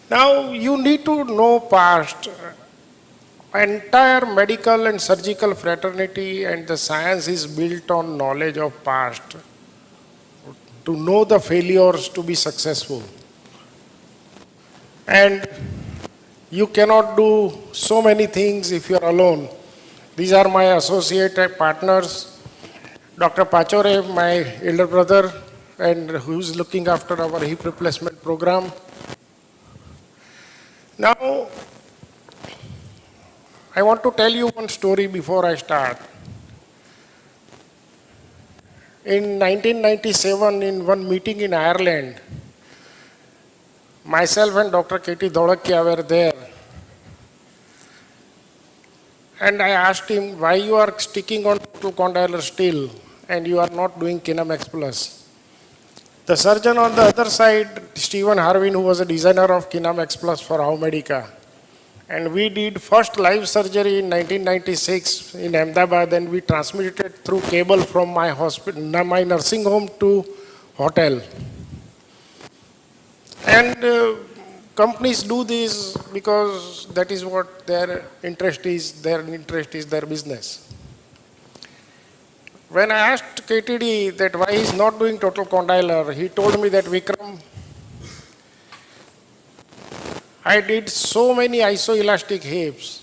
Now you need to know past. Entire medical and surgical fraternity and the science is built on knowledge of past. To know the failures to be successful. And you cannot do so many things if you are alone. These are my associate partners. Dr. Pachore, my elder brother, and who's looking after our hip replacement program. Now, I want to tell you one story before I start. In 1997, in one meeting in Ireland, myself and Dr. K.T. Dholakya were there. And I asked him, why you are sticking on to condylar still and you are not doing Kinemax Plus? The surgeon on the other side, Stephen Harvin, who was a designer of Kinemax Plus for Medica. And we did first live surgery in 1996 in Ahmedabad, and we transmitted through cable from my hospital, my nursing home to hotel. And companies do this because that is what their interest is. Their interest is their business. When I asked KTD that why he is not doing total condylar, he told me that, Vikram, I did so many isoelastic hips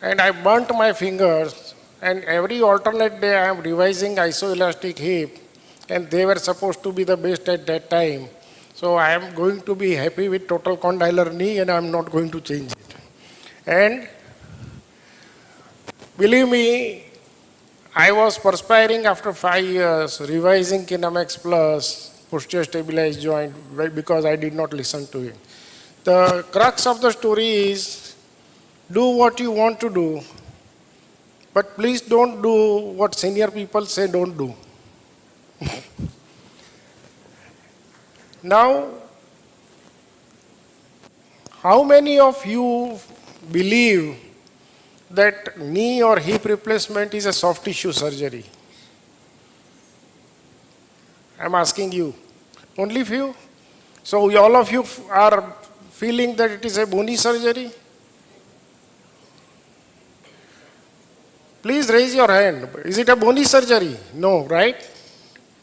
and I burnt my fingers, and every alternate day I am revising isoelastic hip, and they were supposed to be the best at that time. So I am going to be happy with total condylar knee and I am not going to change it. And believe me, I was perspiring after 5 years revising Kinemax Plus posterior stabilized joint because I did not listen to him. The crux of the story is, do what you want to do, but please don't do what senior people say don't do. Now, how many of you believe that knee or hip replacement is a soft tissue surgery? I'm asking you. Only few? So all of you are feeling that it is a bony surgery? Please raise your hand. Is it a bony surgery? No, right?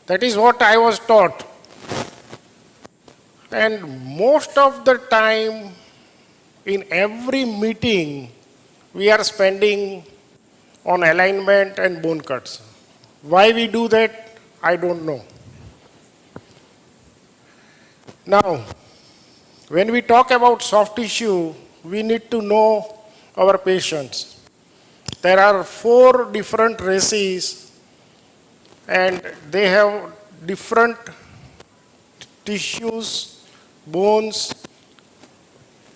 That is what I was taught. And most of the time, in every meeting, we are spending on alignment and bone cuts. Why we do that, I don't know. Now, when we talk about soft tissue, we need to know our patients. There are 4 different races and they have different tissues, bones.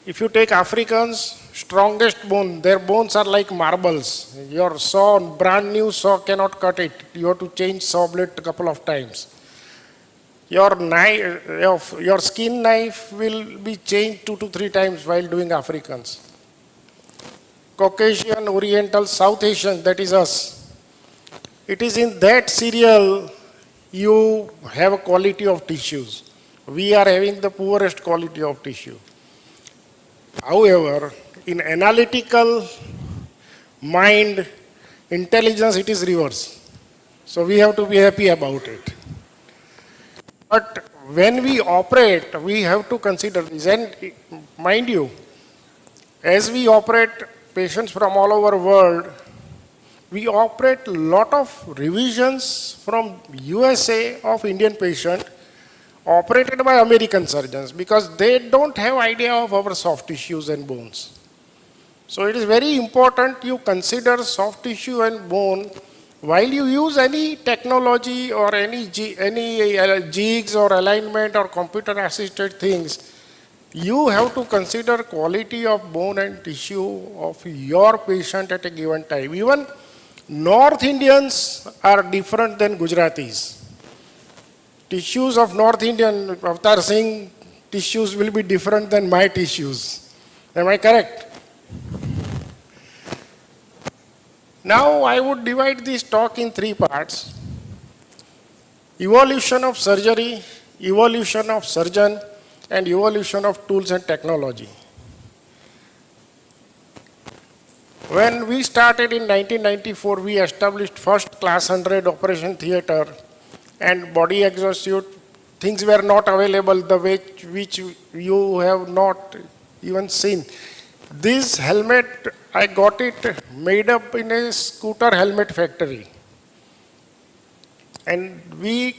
If you take Africans, strongest bone, their bones are like marbles. Your saw, brand new saw cannot cut it. You have to change saw blade a couple of times. Your knife, your skin knife will be changed 2 to 3 times while doing Africans. Caucasian, Oriental, South Asian, that is us. It is in that serial you have a quality of tissues. We are having the poorest quality of tissue. However, in analytical mind, intelligence, it is reverse. So we have to be happy about it. But when we operate, we have to consider this. And mind you, as we operate patients from all over the world, we operate a lot of revisions from USA of Indian patient operated by American surgeons because they don't have idea of our soft tissues and bones. So it is very important you consider soft tissue and bone while you use any technology or any jigs or alignment or computer assisted things. You have to consider quality of bone and tissue of your patient at a given time. Even North Indians are different than Gujaratis. Tissues of North Indian, Avatar Singh, tissues will be different than my tissues. Am I correct? Now I would divide this talk in 3 parts. Evolution of surgery, evolution of surgeon, and evolution of tools and technology. When we started in 1994, we established first class 100 operation theater and body exhaust suit. Things were not available the way which you have not even seen. This helmet, I got it made up in a scooter helmet factory. And we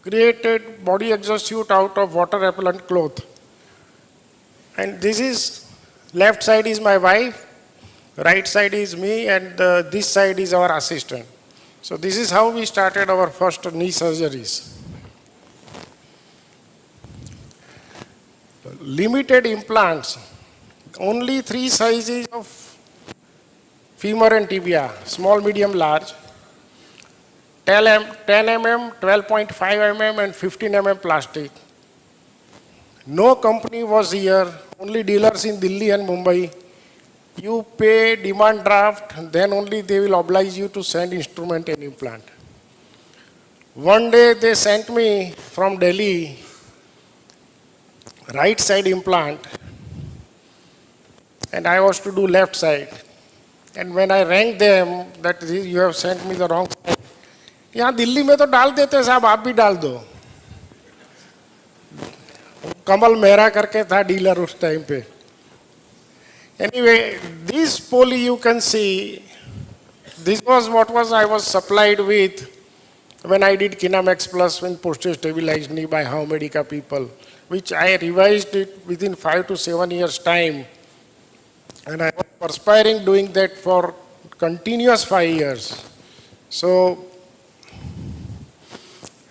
created body exhaust suit out of water repellent cloth. And this is, left side is my wife, right side is me, and this side is our assistant. So this is how we started our first knee surgeries. Limited implants, only 3 sizes of femur and tibia, small, medium, large. 10 mm, 12.5 mm and 15 mm plastic. No company was here, only dealers in Delhi and Mumbai. You pay demand draft, then only they will oblige you to send instrument and implant. One day they sent me from Delhi, right side implant, and I was to do left side. And when I rang them that you have sent me the wrong side, यहाँ दिल्ली में तो डाल देते साहब, आप भी डाल दो. कमल मेहरा करके था डीलर उस टाइम पे. Anyway, this poly you can see, this was what I was supplied with when I did Kinemax Plus when posterior stabilized knee by How Medica people, which I revised it within 5 to 7 years time. And I was perspiring doing that for continuous 5 years. So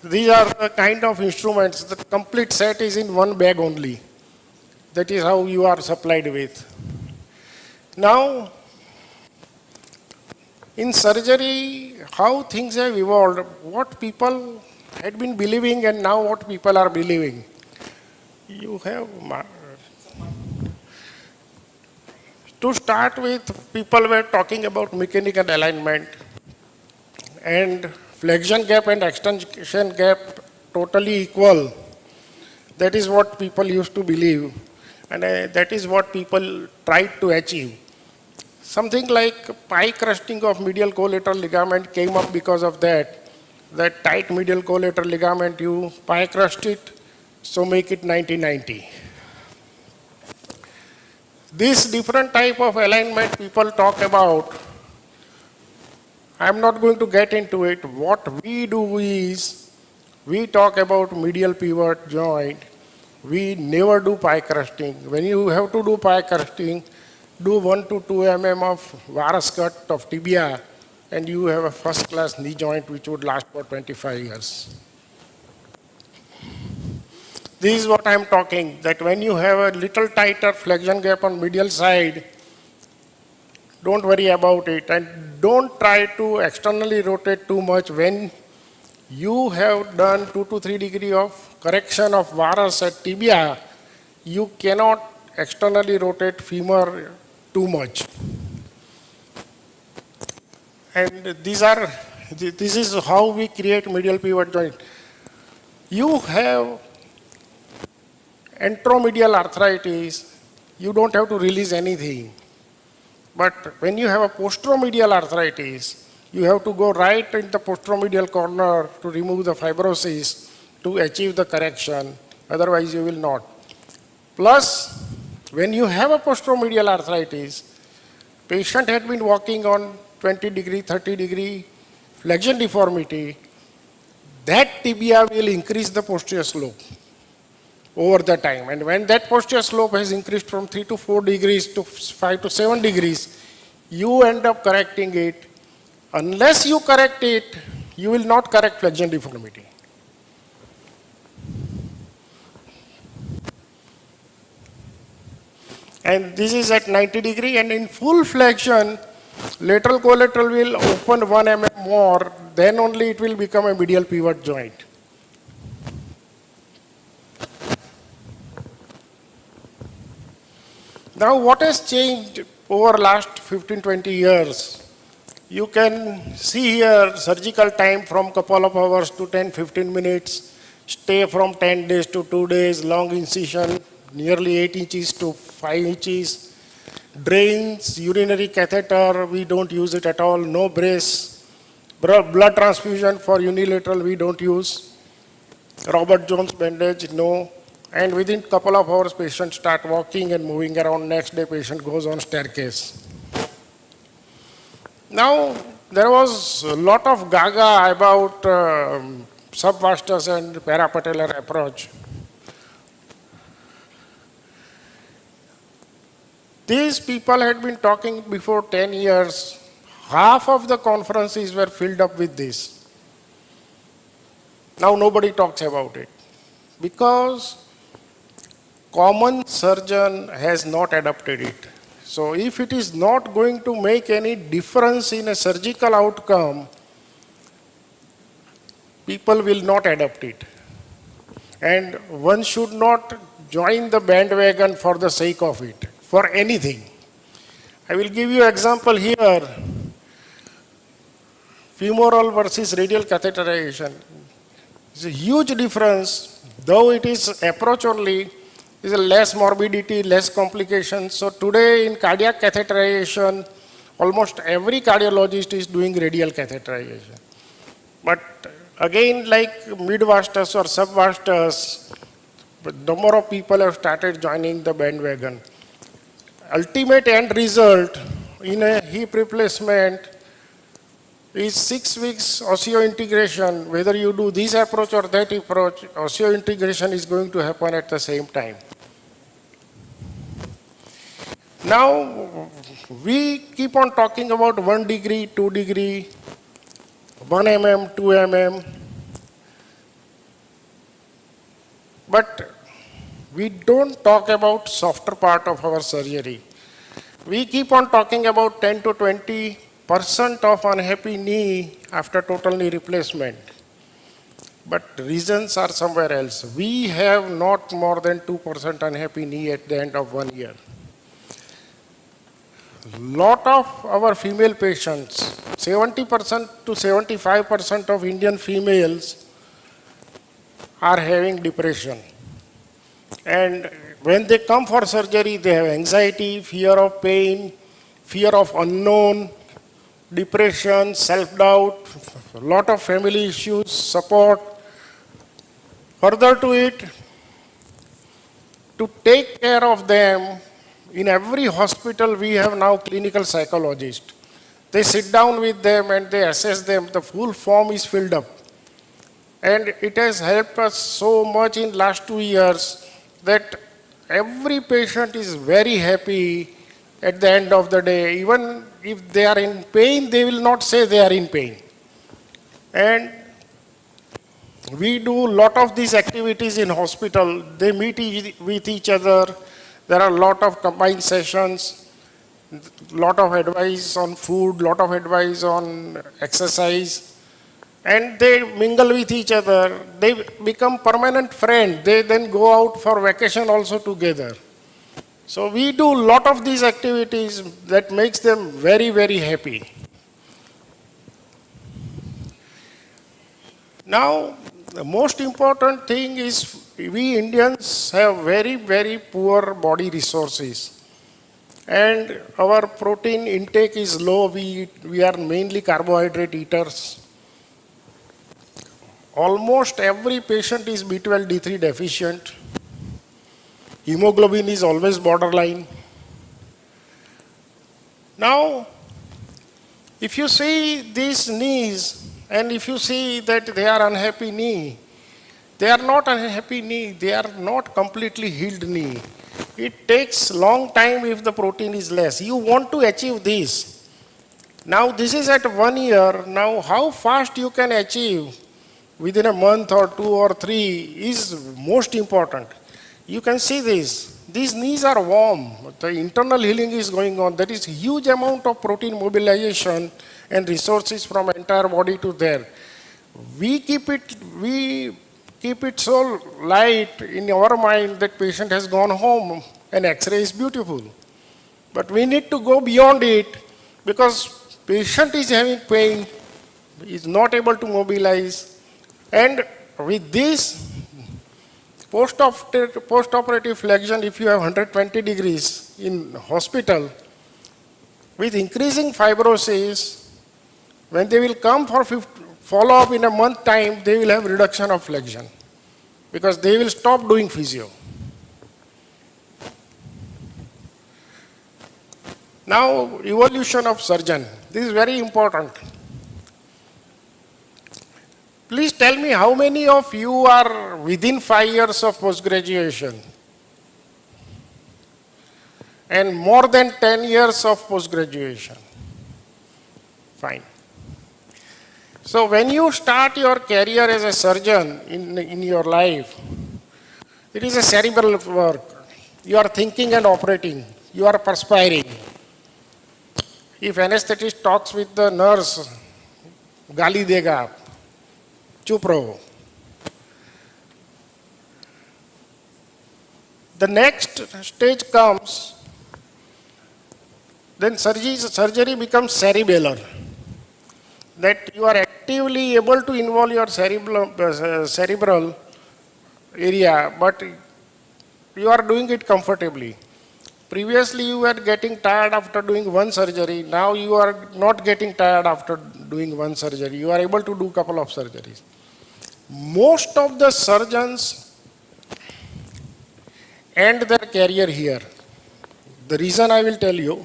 these are the kind of instruments. The complete set is in one bag only. That is how you are supplied with. Now, in surgery, how things have evolved, what people had been believing and now what people are believing. You have, to start with, people were talking about mechanical alignment and flexion gap and extension gap totally equal. That is what people used to believe, and that is what people tried to achieve. Something like pie crusting of medial collateral ligament came up because of that. That tight medial collateral ligament, you pie crust it, so make it 90-90. This different type of alignment people talk about, I am not going to get into it. What we do is, we talk about medial pivot joint. We never do pie crusting. When you have to do pie crusting, do 1 to 2 mm of varus cut of tibia, and you have a first class knee joint which would last for 25 years. This is what I am talking, that when you have a little tighter flexion gap on medial side, don't worry about it, and don't try to externally rotate too much. When you have done 2 to 3 degree of correction of varus at tibia, you cannot externally rotate femur too much. And this is how we create medial pivot joint. You have anteromedial arthritis, you don't have to release anything. But when you have a posteromedial arthritis, you have to go right in the posteromedial corner to remove the fibrosis to achieve the correction, otherwise you will not. Plus, when you have a posteromedial arthritis, patient had been walking on 20 degree, 30 degree flexion deformity, that tibia will increase the posterior slope over the time. And when that posterior slope has increased from 3 to 4 degrees to 5 to 7 degrees, you end up correcting it. Unless you correct it, you will not correct flexion deformity. And this is at 90 degree, and in full flexion, lateral collateral will open 1 mm more, then only it will become a medial pivot joint. Now what has changed over last 15-20 years? You can see here surgical time from couple of hours to 10-15 minutes. stay from 10 days to 2 days, long incision, nearly 8 inches to 5 inches, drains, urinary catheter, we don't use it at all, no brace, blood transfusion for unilateral, we don't use, Robert Jones bandage, no, and within couple of hours, patient start walking and moving around, next day patient goes on staircase. Now, there was a lot of gaga about subvastus and parapatellar approach. These people had been talking before 10 years. Half of the conferences were filled up with this. Now nobody talks about it because common surgeon has not adopted it. So if it is not going to make any difference in a surgical outcome, people will not adopt it. And one should not join the bandwagon for the sake of it, for anything. I will give you an example here. Femoral versus radial catheterization. It's a huge difference, though it is approach only, is a less morbidity, less complications. So today in cardiac catheterization, almost every cardiologist is doing radial catheterization. But again, like mid-vastus or sub-vastus, number of people have started joining the bandwagon. Ultimate end result in a hip replacement is 6 weeks osseointegration. Whether you do this approach or that approach, osseointegration is going to happen at the same time. Now, we keep on talking about 1 degree, 2 degree, 1 mm, 2 mm. But we don't talk about softer part of our surgery. We keep on talking about 10 to 20% of unhappy knee after total knee replacement. But reasons are somewhere else. We have not more than 2% unhappy knee at the end of 1 year. Lot of our female patients, 70% to 75% of Indian females are having depression. And when they come for surgery, they have anxiety, fear of pain, fear of unknown, depression, self-doubt, a lot of family issues, support. Further to it, to take care of them, in every hospital we have now clinical psychologists. They sit down with them and they assess them. The full form is filled up. And it has helped us so much in last 2 years that every patient is very happy at the end of the day. Even if they are in pain, they will not say they are in pain. And we do a lot of these activities in hospital. They meet with each other. There are a lot of combined sessions, lot of advice on food, lot of advice on exercise, and they mingle with each other. They become permanent friends. They then go out for vacation also together. So we do a lot of these activities that makes them very, very happy. Now, the most important thing is we Indians have very, very poor body resources. And our protein intake is low. We are mainly carbohydrate eaters. Almost every patient is B12, D3 deficient. Hemoglobin is always borderline. Now, if you see these knees, and if you see that they are unhappy knee, they are not unhappy knee, they are not completely healed knee. It takes long time if the protein is less. You want to achieve this. Now this is at 1 year. Now how fast you can achieve within a month or 2 or 3 is most important. You can see this. These knees are warm. The internal healing is going on. There is huge amount of protein mobilization and resources from entire body to there. We keep it so light in our mind that patient has gone home and X-ray is beautiful. But we need to go beyond it because patient is having pain, is not able to mobilize, and with this Post-operative flexion, if you have 120 degrees in hospital, with increasing fibrosis, when they will come for follow-up in a month time, they will have reduction of flexion because they will stop doing physio. Now, evolution of surgeon. This is very important. Please tell me how many of you are within 5 years of post-graduation and more than 10 years of post-graduation? Fine. So when you start your career as a surgeon in your life, it is a cerebral work. You are thinking and operating. You are perspiring. If anesthetist talks with the nurse, गाली देगा आप, चुप रहो. The next stage comes, then surgery becomes cerebellar. That you are actively able to involve your cerebral area, but you are doing it comfortably. Previously, you were getting tired after doing one surgery. Now you are not getting tired after doing one surgery. You are able to do a couple of surgeries. Most of the surgeons end their career here. The reason I will tell you,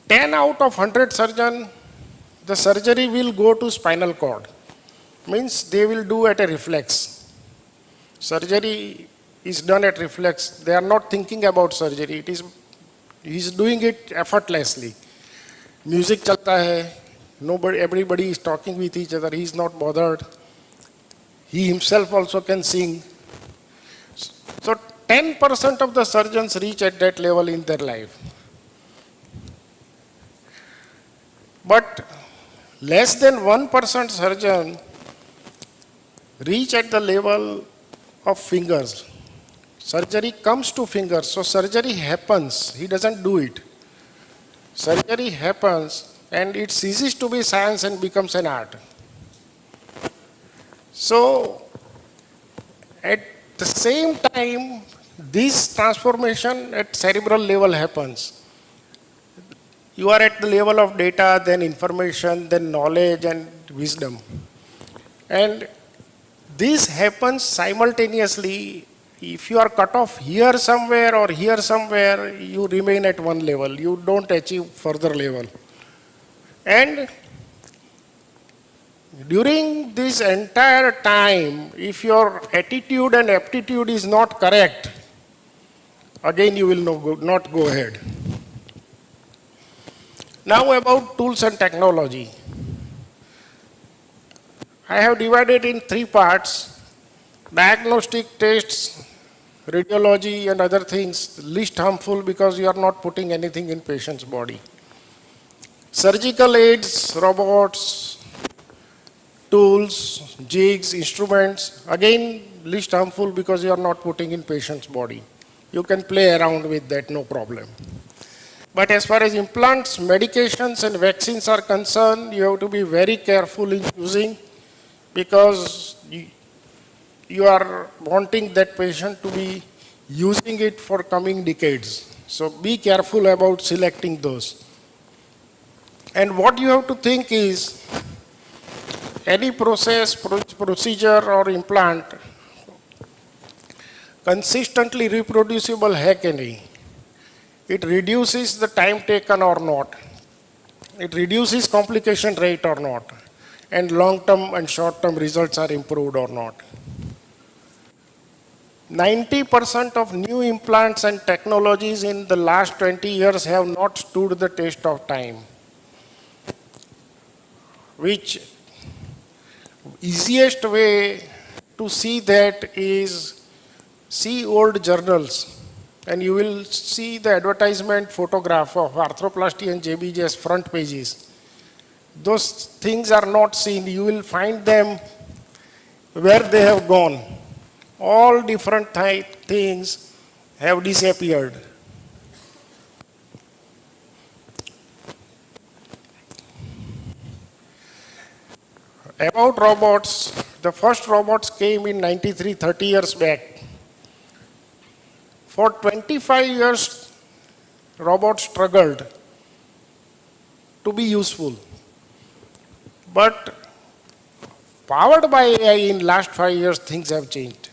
10 out of 100 surgeons, the surgery will go to spinal cord. Means they will do at a reflex. Surgery is done at reflex. They are not thinking about surgery. He is doing it effortlessly. Music chalta hai. Nobody, everybody is talking with each other. He is not bothered. He himself also can sing. So 10% of the surgeons reach at that level in their life. But less than 1% surgeon reach at the level of fingers. Surgery comes to fingers, so surgery happens. He doesn't do it. Surgery happens and it ceases to be science and becomes an art. So at the same time, this transformation at cerebral level happens. You are at the level of data, then information, then knowledge and wisdom. And this happens simultaneously. If you are cut off here somewhere or here somewhere, you remain at one level. You don't achieve further level. And during this entire time, if your attitude and aptitude is not correct, again you will not go ahead. Now about tools and technology. I have divided in 3 parts: diagnostic tests, radiology and other things, least harmful because you are not putting anything in patient's body. Surgical aids, robots, tools, jigs, instruments, again least harmful because you are not putting in patient's body. You can play around with that, no problem. But as far as implants, medications and vaccines are concerned, you have to be very careful in using because you are wanting that patient to be using it for coming decades. So be careful about selecting those. And what you have to think is, any process, procedure or implant consistently reproducible hai ke nahi? It reduces the time taken or not. It reduces complication rate or not. And long-term and short-term results are improved or not. 90% of new implants and technologies in the last 20 years have not stood the test of time. Which easiest way to see that is see old journals and you will see the advertisement photograph of arthroplasty and JBJ's front pages. Those things are not seen. You will find them where they have gone. All different things have disappeared. About robots, The first robots came in 93, 30 years back. For 25 years, robots struggled to be useful. But powered by AI in last 5 years, things have changed.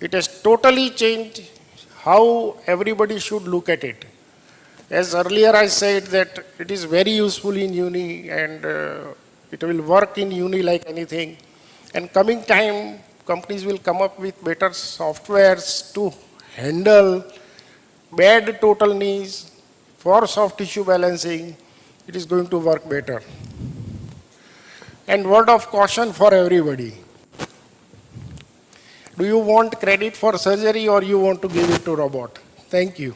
It has totally changed how everybody should look at it. As earlier I said that it is very useful in uni and it will work in uni like anything. And coming time, companies will come up with better softwares to handle bad total knees for soft tissue balancing. It is going to work better. And word of caution for everybody. Do you want credit for surgery or you want to give it to robot? Thank you.